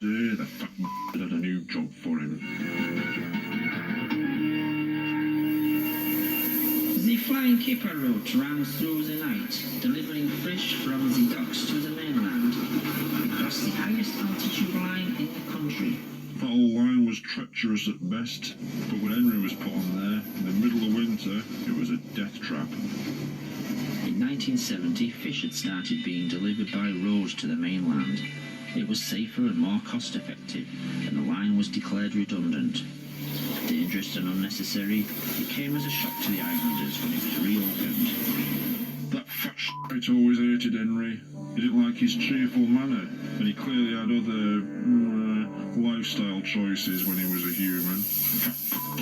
day, the fat had a new job for him. The flying kipper route ran through the night, delivering fish from the docks to the mainland, across the highest altitude line in the country. That old line was treacherous at best, but when Henry was put on there, in the middle of winter, it was a death trap. In 1970, fish had started being delivered by road to the mainland. It was safer and more cost-effective, and the line was declared redundant. Dangerous and unnecessary, it came as a shock to the islanders when it was reopened. That fat shite always hated Henry. He didn't like his cheerful manner, and he clearly had other lifestyle choices when he was a human.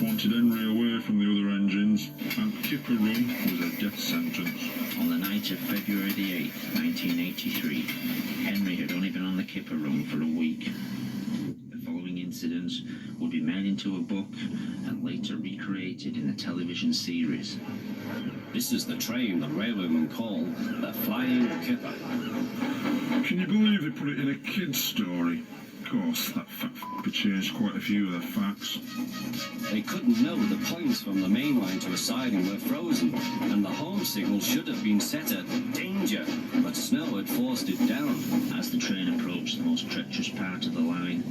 Wanted Henry away from the other engines, and Kipper Run was a death sentence. On the night of February the 8th, 1983, Henry had only been on the Kipper Run for a week. The following incidents would be made into a book and later recreated in a television series. This is the train the railwaymen call the Flying Kipper. Can you believe they put it in a kid's story? Of course, that fat f***er changed quite a few of the facts. They couldn't know the points from the main line to a siding were frozen, and the home signal should have been set at danger, but snow had forced it down. As the train approached the most treacherous part of the line,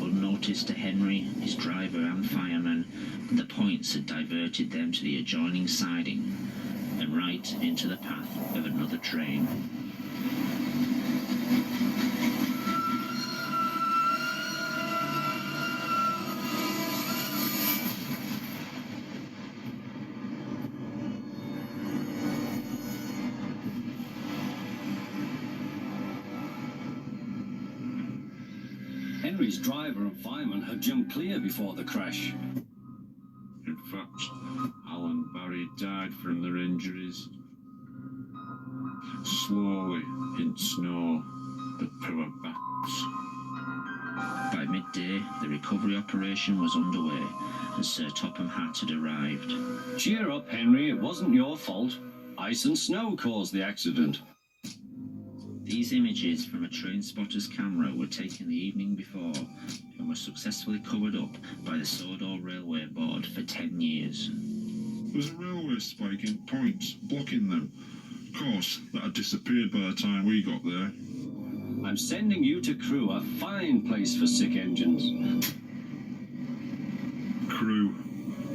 unnoticed to Henry, his driver and firemen, the points had diverted them to the adjoining siding and right into the path of another train. Henry's driver and fireman had jumped clear before the crash. In fact, Alan Barry died from their injuries. Slowly, in snow, the poor bats. By midday, the recovery operation was underway, and Sir Topham Hatt had arrived. Cheer up, Henry, it wasn't your fault. Ice and snow caused the accident. These images from a train spotter's camera were taken the evening before and were successfully covered up by the Sodor Railway Board for 10 years. There's a railway spike in points, blocking them. Of course, that had disappeared by the time we got there. I'm sending you to Crewe, a fine place for sick engines. Crew.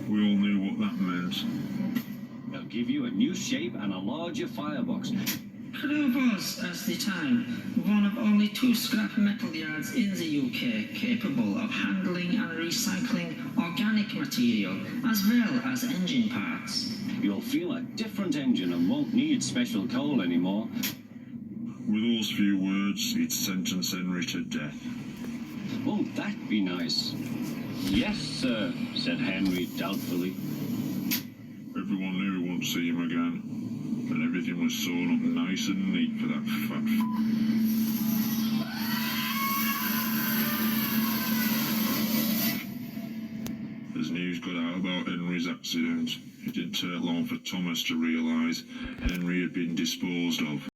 We all knew what that meant. They'll give you a new shape and a larger firebox. Crewe was, at the time, one of only 2 scrap metal yards in the UK capable of handling and recycling organic material as well as engine parts. You'll feel a different engine and won't need special coal anymore. With those few words, he'd sentence Henry to death. Won't that be nice? Yes, sir, said Henry doubtfully. Everyone knew he wouldn't see him again. And everything was sewn up nice and neat for that fat As news got out about Henry's accident, it didn't take long for Thomas to realise Henry had been disposed of.